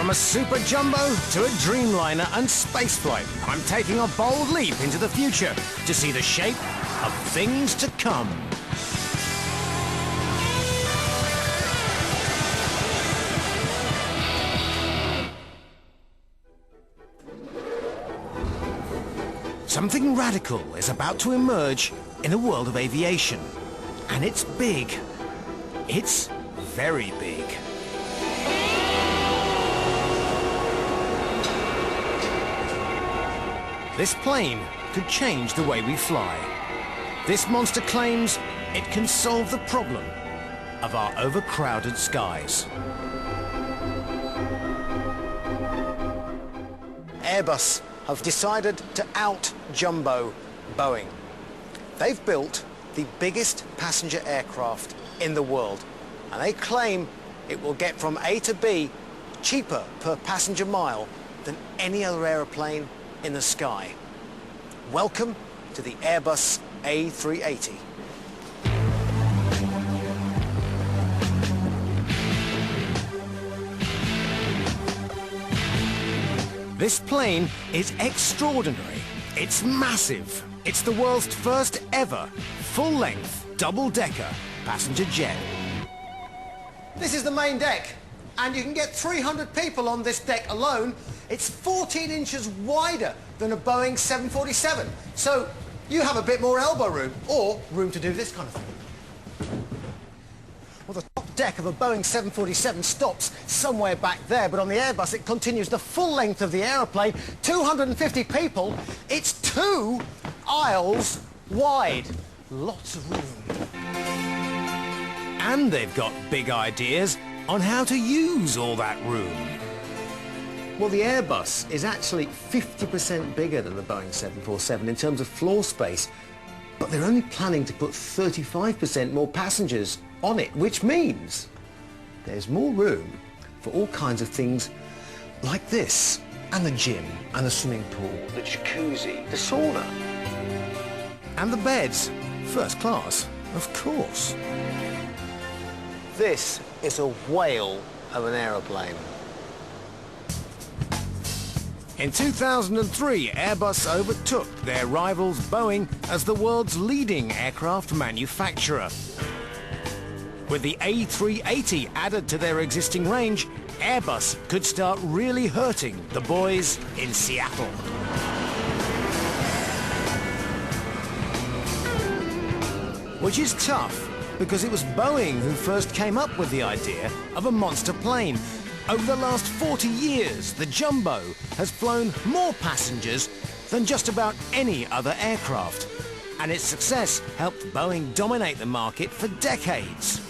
From a super jumbo to a dreamliner and spaceflight, I'm taking a bold leap into the future to see the shape of things to come. Something radical is about to emerge in the world of aviation. And it's big. It's very big. This plane could change the way we fly. This monster claims it can solve the problem of our overcrowded skies. Airbus have decided to out-jumbo Boeing. They've built the biggest passenger aircraft in the world, and they claim it will get from A to B cheaper per passenger mile than any other aeroplane in the sky. Welcome to the Airbus A380. This plane is extraordinary. It's massive. It's the world's first ever full-length double-decker passenger jet. This is the main deck, and you can get 300 people on this deck alone. It's 14 inches wider than a Boeing 747, so you have a bit more elbow room, or room to do this kind of thing. Well, the top deck of a Boeing 747 stops somewhere back there, but on the Airbus it continues the full length of the aeroplane, 250 people. It's 2 aisles wide. Lots of room. And they've got big ideas on how to use all that room. Well, the Airbus is actually 50% bigger than the Boeing 747 in terms of floor space, but they're only planning to put 35% more passengers on it, which means there's more room for all kinds of things like this, and the gym, and the swimming pool, the jacuzzi, the sauna. And the beds, first class, of course. This is a whale of an aeroplane. In 2003, Airbus overtook their rivals Boeing as the world's leading aircraft manufacturer. With the A380 added to their existing range, Airbus could start really hurting the boys in Seattle. Which is tough, because it was Boeing who first came up with the idea of a monster plane. Over the last 40 years, the Jumbo has flown more passengers than just about any other aircraft. And its success helped Boeing dominate the market for decades.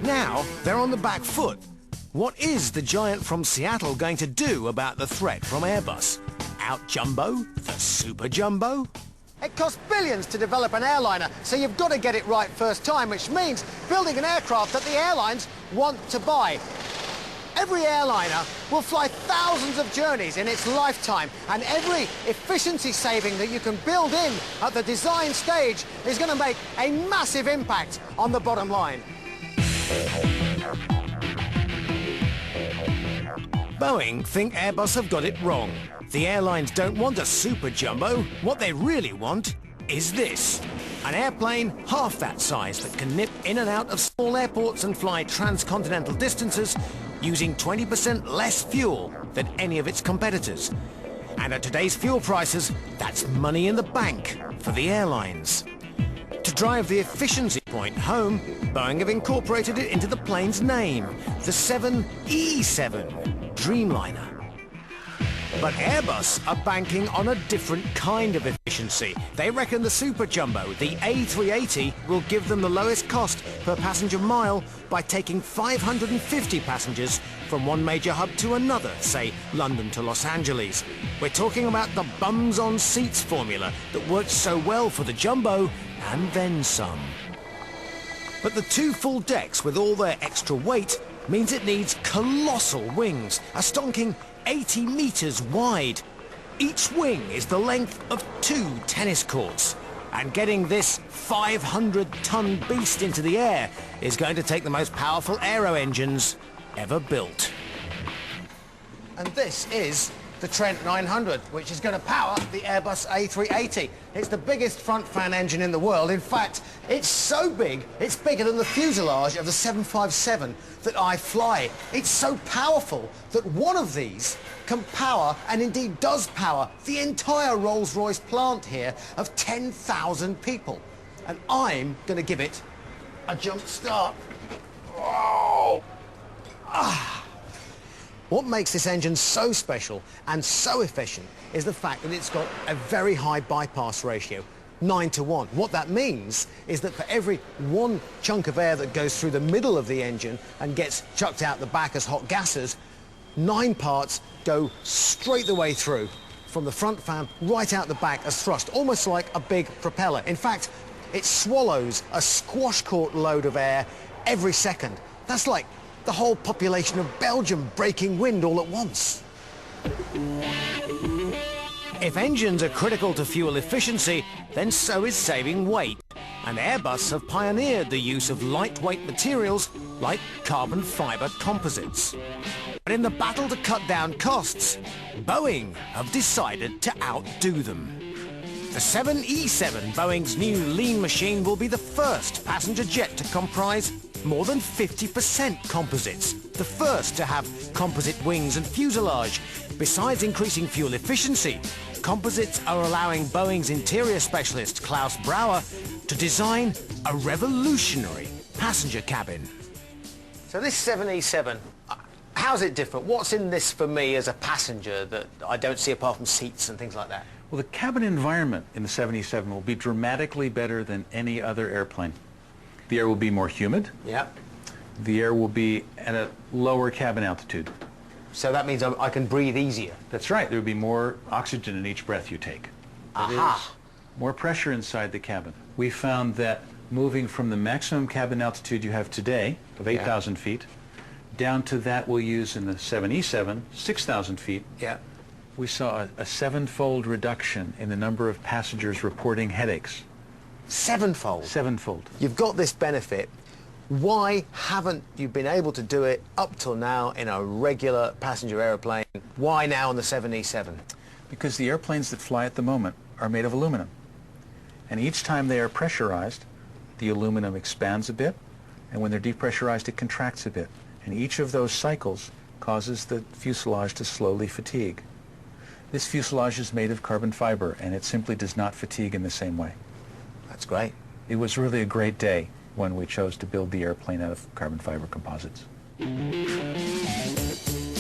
Now, they're on the back foot. What is the giant from Seattle going to do about the threat from Airbus? Out-jumbo the super jumbo? It costs billions to develop an airliner, so you've got to get it right first time, which means building an aircraft that the airlines want to buy. Every airliner will fly thousands of journeys in its lifetime, and every efficiency saving that you can build in at the design stage is going to make a massive impact on the bottom line. Boeing think Airbus have got it wrong. The airlines don't want a super jumbo. What they really want is this. An airplane half that size that can nip in and out of small airports and fly transcontinental distances using 20% less fuel than any of its competitors. And at today's fuel prices, that's money in the bank for the airlines. To drive the efficiency point home, Boeing have incorporated it into the plane's name, the 7E7 Dreamliner. But Airbus are banking on a different kind of efficiency. They reckon the Super Jumbo, the A380, will give them the lowest cost per passenger mile by taking 550 passengers from one major hub to another, say London to Los Angeles. We're talking about the bums on seats formula that worked so well for the Jumbo, and then some. But the 2 full decks with all their extra weight means it needs colossal wings, a stonking 80 meters wide. Each wing is the length of 2 tennis courts. And getting this 500-ton beast into the air is going to take the most powerful aero engines ever built. And this is the Trent 900, which is going to power the Airbus A380. It's the biggest front fan engine in the world. In fact, it's so big, it's bigger than the fuselage of the 757 that I fly. It's so powerful that one of these can power, and indeed does power, the entire Rolls-Royce plant here of 10,000 people. And I'm going to give it a jump start. Whoa! What makes this engine so special and so efficient is the fact that it's got a very high bypass ratio, 9:1. What that means is that for every one chunk of air that goes through the middle of the engine and gets chucked out the back as hot gases, 9 parts go straight the way through, from the front fan right out the back as thrust, almost like a big propeller. In fact, it swallows a squash-court load of air every second. That's like the whole population of Belgium breaking wind all at once. If engines are critical to fuel efficiency, then so is saving weight. And Airbus have pioneered the use of lightweight materials like carbon fibre composites. But in the battle to cut down costs, Boeing have decided to outdo them. The 787, Boeing's new lean machine, will be the first passenger jet to comprise more than 50% composites, the first to have composite wings and fuselage. Besides increasing fuel efficiency, composites are allowing Boeing's interior specialist Klaus Brauer to design a revolutionary passenger cabin. So this 787, how's it different? What's in this for me as a passenger that I don't see apart from seats and things like that? Well, the cabin environment in the 787 will be dramatically better than any other airplane. The air will be more humid. Yeah. The air will be at a lower cabin altitude. So that means I can breathe easier. That's right. There will be more oxygen in each breath you take. Aha! More pressure inside the cabin. We found that moving from the maximum cabin altitude you have today of 8,000 feet down to that we'll use in the 787, 6,000 feet. Yeah. We saw a 7-fold reduction in the number of passengers reporting headaches. 7-fold? 7-fold. You've got this benefit. Why haven't you been able to do it up till now in a regular passenger aeroplane? Why now on the 787? Because the airplanes that fly at the moment are made of aluminum. And each time they are pressurized, the aluminum expands a bit, and when they're depressurized, it contracts a bit. And each of those cycles causes the fuselage to slowly fatigue. This fuselage is made of carbon fiber, and it simply does not fatigue in the same way. That's great. It was really a great day when we chose to build the airplane out of carbon fiber composites.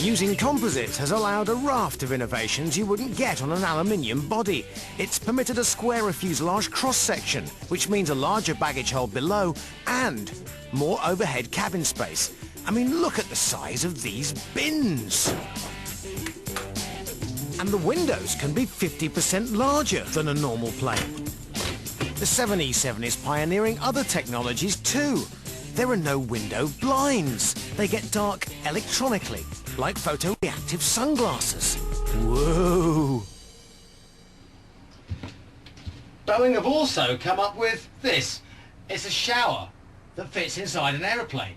Using composites has allowed a raft of innovations you wouldn't get on an aluminium body. It's permitted a squarer fuselage cross-section, which means a larger baggage hold below and more overhead cabin space. I mean, look at the size of these bins. And the windows can be 50% larger than a normal plane. The 787 is pioneering other technologies too. There are no window blinds. They get dark electronically, like photoreactive sunglasses. Whoa! Boeing have also come up with this. It's a shower that fits inside an aeroplane.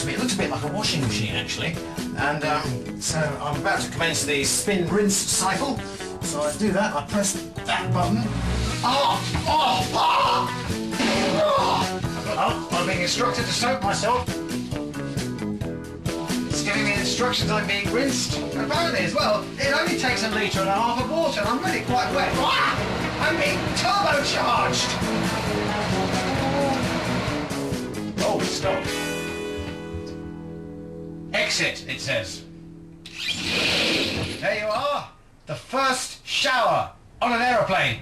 It looks a bit like a washing machine, actually. And so I'm about to commence the spin rinse cycle. So I do that, I press that button. I'm being instructed to soak myself. It's giving me instructions I'm being rinsed. And apparently as well, it only takes 1.5 litres of water and I'm really quite wet. I'm being turbocharged! Oh, stop. Exit, it says. There you are. The first shower on an aeroplane.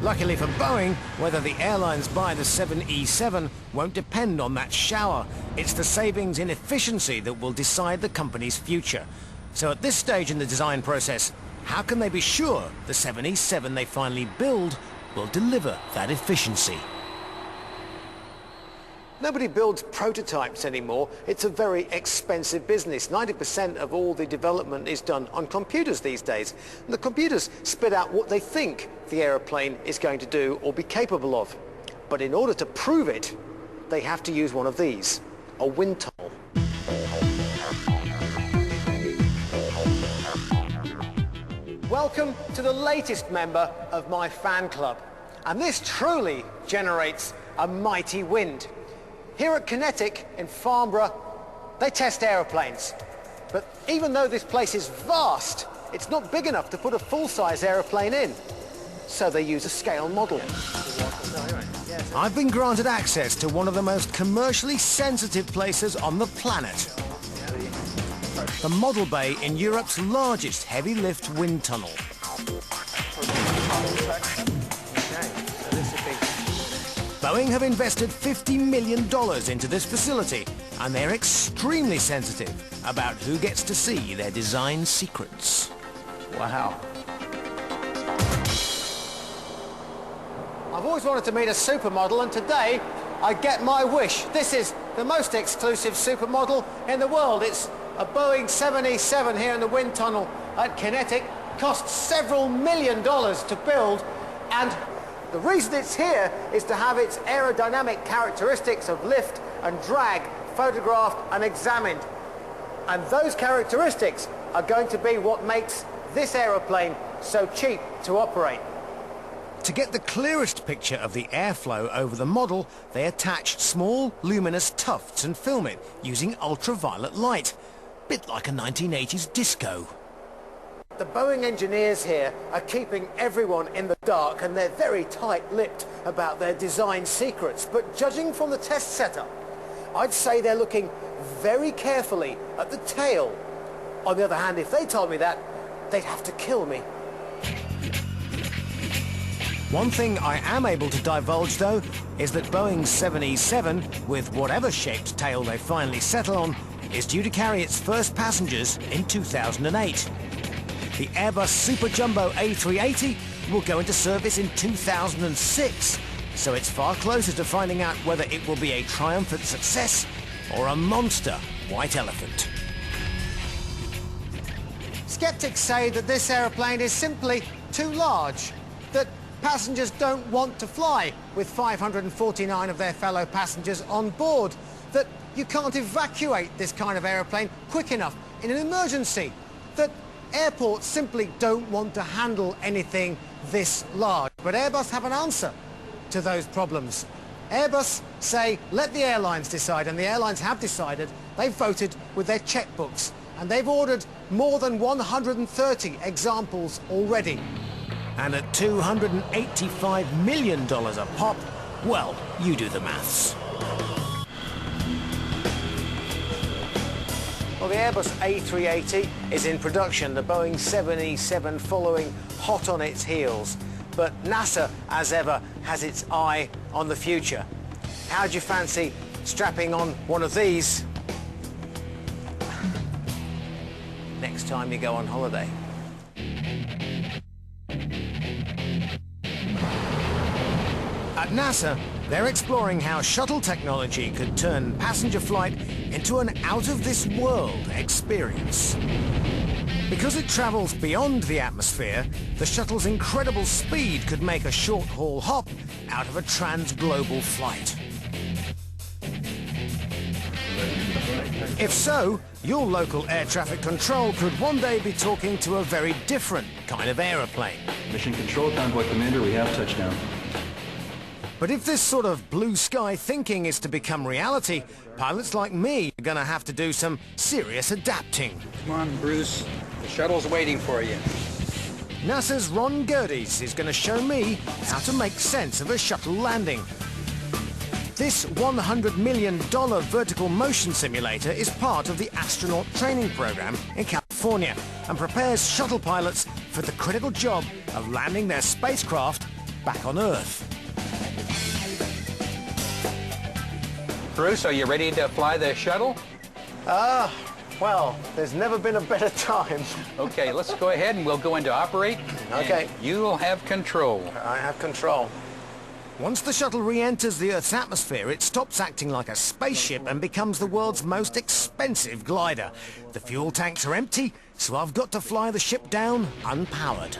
Luckily for Boeing, whether the airlines buy the 787 won't depend on that shower. It's the savings in efficiency that will decide the company's future. So at this stage in the design process, how can they be sure the 787 they finally build will deliver that efficiency? Nobody builds prototypes anymore. It's a very expensive business. 90% of all the development is done on computers these days. And the computers spit out what they think the aeroplane is going to do or be capable of. But in order to prove it, they have to use one of these, a wind tunnel. Welcome to the latest member of my fan club. And this truly generates a mighty wind. Here at Kinetic in Farnborough, they test aeroplanes. But even though this place is vast, it's not big enough to put a full-size aeroplane in. So they use a scale model. I've been granted access to one of the most commercially sensitive places on the planet. The model bay in Europe's largest heavy-lift wind tunnel. Boeing have invested $50 million into this facility, and they're extremely sensitive about who gets to see their design secrets. Wow. I've always wanted to meet a supermodel, and today I get my wish. This is the most exclusive supermodel in the world. It's a Boeing 787 here in the wind tunnel at Kinetic. Costs several $1 million to build, and the reason it's here is to have its aerodynamic characteristics of lift and drag photographed and examined. And those characteristics are going to be what makes this aeroplane so cheap to operate. To get the clearest picture of the airflow over the model, they attached small, luminous tufts and film it using ultraviolet light. Bit like a 1980s disco. The Boeing engineers here are keeping everyone in the dark, and they're very tight-lipped about their design secrets. But judging from the test setup, I'd say they're looking very carefully at the tail. On the other hand, if they told me that, they'd have to kill me. One thing I am able to divulge, though, is that Boeing's 787, with whatever shaped tail they finally settle on, is due to carry its first passengers in 2008. The Airbus Super Jumbo A380 will go into service in 2006, so it's far closer to finding out whether it will be a triumphant success or a monster white elephant. Skeptics say that this aeroplane is simply too large, that passengers don't want to fly with 549 of their fellow passengers on board, that you can't evacuate this kind of aeroplane quick enough in an emergency, that airports simply don't want to handle anything this large. But Airbus have an answer to those problems. Airbus say, let the airlines decide, and the airlines have decided. They've voted with their checkbooks, and they've ordered more than 130 examples already. And at $285 million a pop, well, you do the maths. Well, the Airbus A380 is in production, the Boeing 787 following hot on its heels. But NASA, as ever, has its eye on the future. How'd you fancy strapping on one of these next time you go on holiday? At NASA, they're exploring how shuttle technology could turn passenger flight into an out-of-this-world experience. Because it travels beyond the atmosphere, the shuttle's incredible speed could make a short-haul hop out of a trans-global flight. If so, your local air traffic control could one day be talking to a very different kind of aeroplane. Mission Control, Convoy Commander, we have touchdown. But if this sort of blue sky thinking is to become reality, pilots like me are going to have to do some serious adapting. Come on, Bruce. The shuttle's waiting for you. NASA's Ron Gerdes is going to show me how to make sense of a shuttle landing. This $100 million vertical motion simulator is part of the astronaut training program in California and prepares shuttle pilots for the critical job of landing their spacecraft back on Earth. Bruce, are you ready to fly the shuttle? Well, there's never been a better time. Okay, let's go ahead and we'll go into operate. Okay. You'll have control. I have control. Once the shuttle re-enters the Earth's atmosphere, it stops acting like a spaceship and becomes the world's most expensive glider. The fuel tanks are empty, so I've got to fly the ship down unpowered.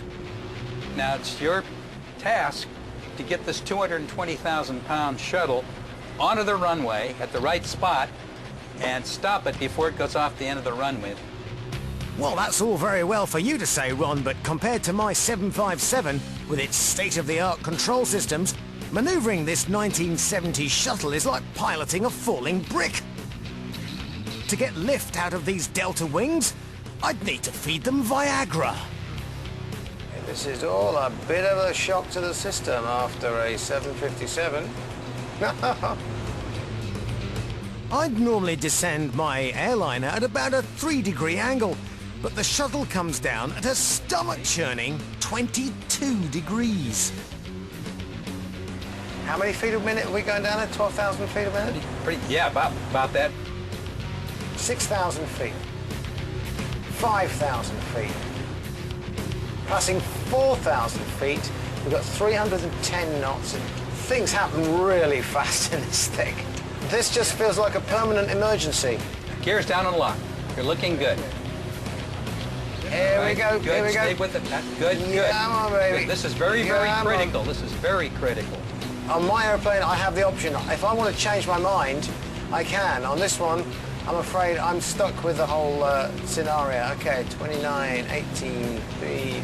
Now, it's your task to get this 220,000-pound shuttle onto the runway at the right spot and stop it before it goes off the end of the runway. Well, that's all very well for you to say, Ron, but compared to my 757 with its state-of-the-art control systems, maneuvering this 1970s shuttle is like piloting a falling brick. To get lift out of these Delta wings, I'd need to feed them Viagra. This is all a bit of a shock to the system after a 757. I'd normally descend my airliner at about a 3-degree angle, but the shuttle comes down at a stomach-churning 22 degrees. How many feet a minute are we going down at? 12,000 feet a minute? Yeah, about that. 6,000 feet. 5,000 feet. Passing 4,000 feet, we've got 310 knots, and things happen really fast in this thing. This just feels like a permanent emergency. Gears down and locked. You're looking good. Here we go, Good. here we go. Stay with it. Good, good. Come on, baby. This is very, very critical. This is very critical. On my airplane, I have the option. If I want to change my mind, I can. On this one, I'm afraid I'm stuck with the whole scenario. Okay, 29, 18, B.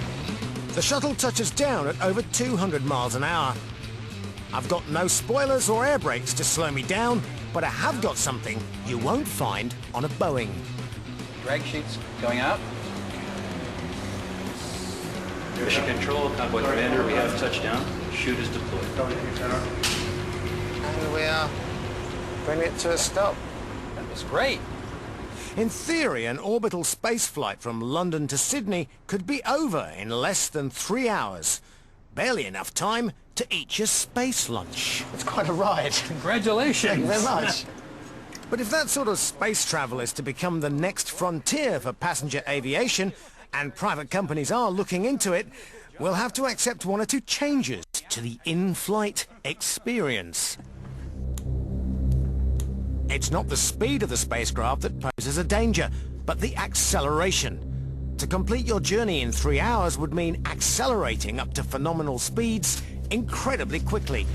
The shuttle touches down at over 200 miles an hour. I've got no spoilers or air brakes to slow me down, but I have got something you won't find on a Boeing. Drag sheets going out. Mission Control, Convoy Commander, we have touchdown. Chute is deployed. And we are bringing it to a stop. That was great. In theory, an orbital spaceflight from London to Sydney could be over in less than 3 hours. Barely enough time to eat your space lunch. It's quite a ride. Congratulations. Thank you very much. But if that sort of space travel is to become the next frontier for passenger aviation, and private companies are looking into it, we'll have to accept one or two changes to the in-flight experience. It's not the speed of the spacecraft that poses a danger, but the acceleration. To complete your journey in 3 hours would mean accelerating up to phenomenal speeds incredibly quickly.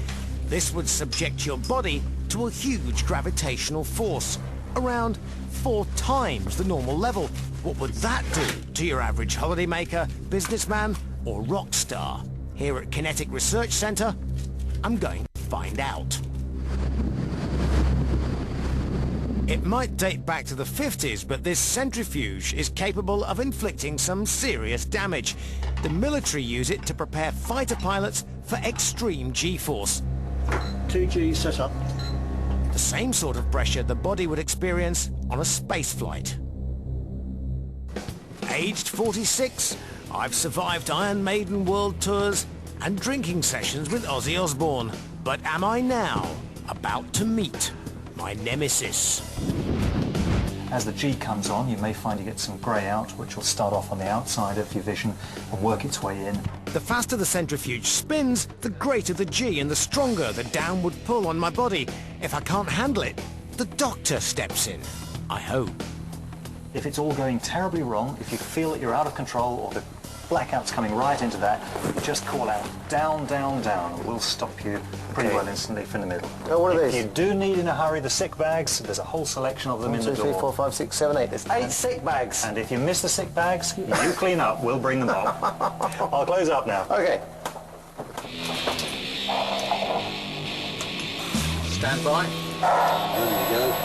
This would subject your body to a huge gravitational force, around 4 times the normal level. What would that do to your average holidaymaker, businessman, or rock star? Here at Kinetic Research Center, I'm going to find out. It might date back to the 50s, but this centrifuge is capable of inflicting some serious damage. The military use it to prepare fighter pilots for extreme G-force. 2G set up. The same sort of pressure the body would experience on a space flight. Aged 46, I've survived Iron Maiden world tours and drinking sessions with Ozzy Osbourne. But am I now about to meet my nemesis? As the G comes on, you may find you get some grey out, which will start off on the outside of your vision and work its way in. The faster the centrifuge spins, the greater the G and the stronger the downward pull on my body. If I can't handle it, the doctor steps in. I hope. If it's all going terribly wrong, if you feel that you're out of control or the blackout's coming right into that, just call out down, down, down. We'll stop you pretty well instantly from the middle. Oh, what are If these? you do need in a hurry the sick bags, there's a whole selection of them 1, in 2, the 3, door. 4, 5, 6, 7, 8. There's 8 sick bags. And if you miss the sick bags, you clean up, we'll bring them up. I'll close up now. Okay. Stand by. There we go.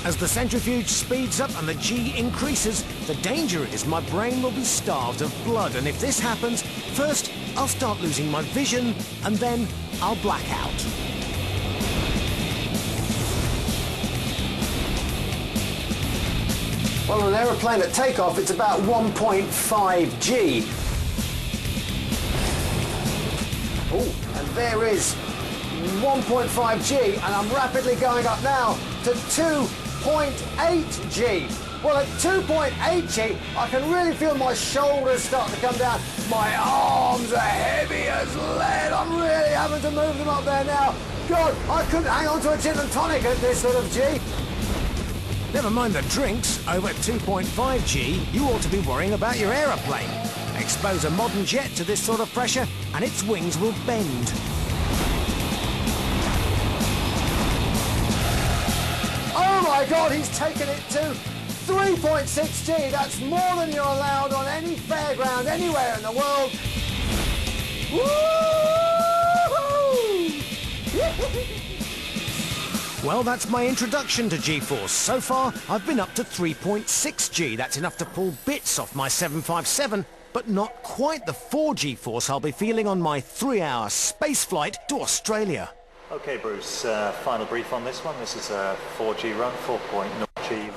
As the centrifuge speeds up and the G increases, the danger is my brain will be starved of blood. And if this happens, first I'll start losing my vision and then I'll black out. Well, on an aeroplane at takeoff, it's about 1.5 G. Oh, and there is 1.5 G, and I'm rapidly going up now to 2.8 G. Well, at 2.8 G, I can really feel my shoulders start to come down. My arms are heavy as lead. I'm really having to move them up there now. God, I couldn't hang on to a gin and tonic at this sort of G. Never mind the drinks, over 2.5 G, you ought to be worrying about your aeroplane. Expose a modern jet to this sort of pressure and its wings will bend. Oh my God, he's taken it to 3.6G. That's more than you're allowed on any fairground anywhere in the world. Woo-hoo! Well, that's my introduction to G-force. So far, I've been up to 3.6G. That's enough to pull bits off my 757, but not quite the 4G force I'll be feeling on my 3-hour space flight to Australia. Okay, Bruce, final brief on this one. This is a 4G run, 4.0G.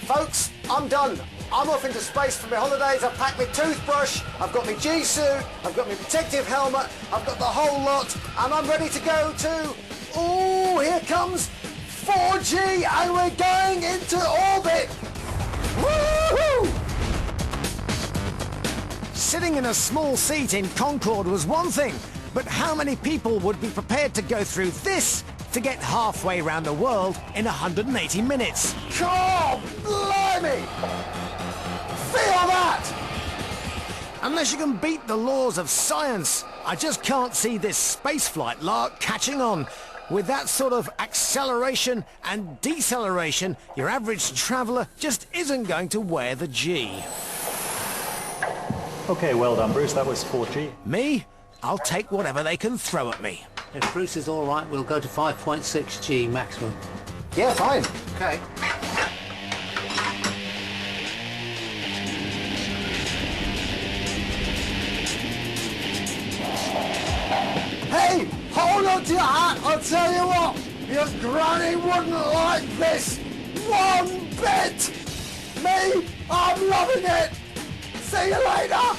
Folks, I'm done. I'm off into space for my holidays. I've packed my toothbrush, I've got my G-suit, I've got my protective helmet, I've got the whole lot, and I'm ready to go to... Oh, here comes 4G, and we're going into orbit. Woo-hoo! Sitting in a small seat in Concorde was one thing, but how many people would be prepared to go through this to get halfway around the world in 180 minutes? God, blimey! Feel that! Unless you can beat the laws of science, I just can't see this spaceflight lark catching on. With that sort of acceleration and deceleration, your average traveller just isn't going to wear the G. Okay, well done, Bruce. That was 4G. Me? I'll take whatever they can throw at me. If Bruce is all right, we'll go to 5.6G maximum. Yeah, fine. Okay. Hey, hold on to your hat, I'll tell you what. Your granny wouldn't like this one bit. Me, I'm loving it. See you later.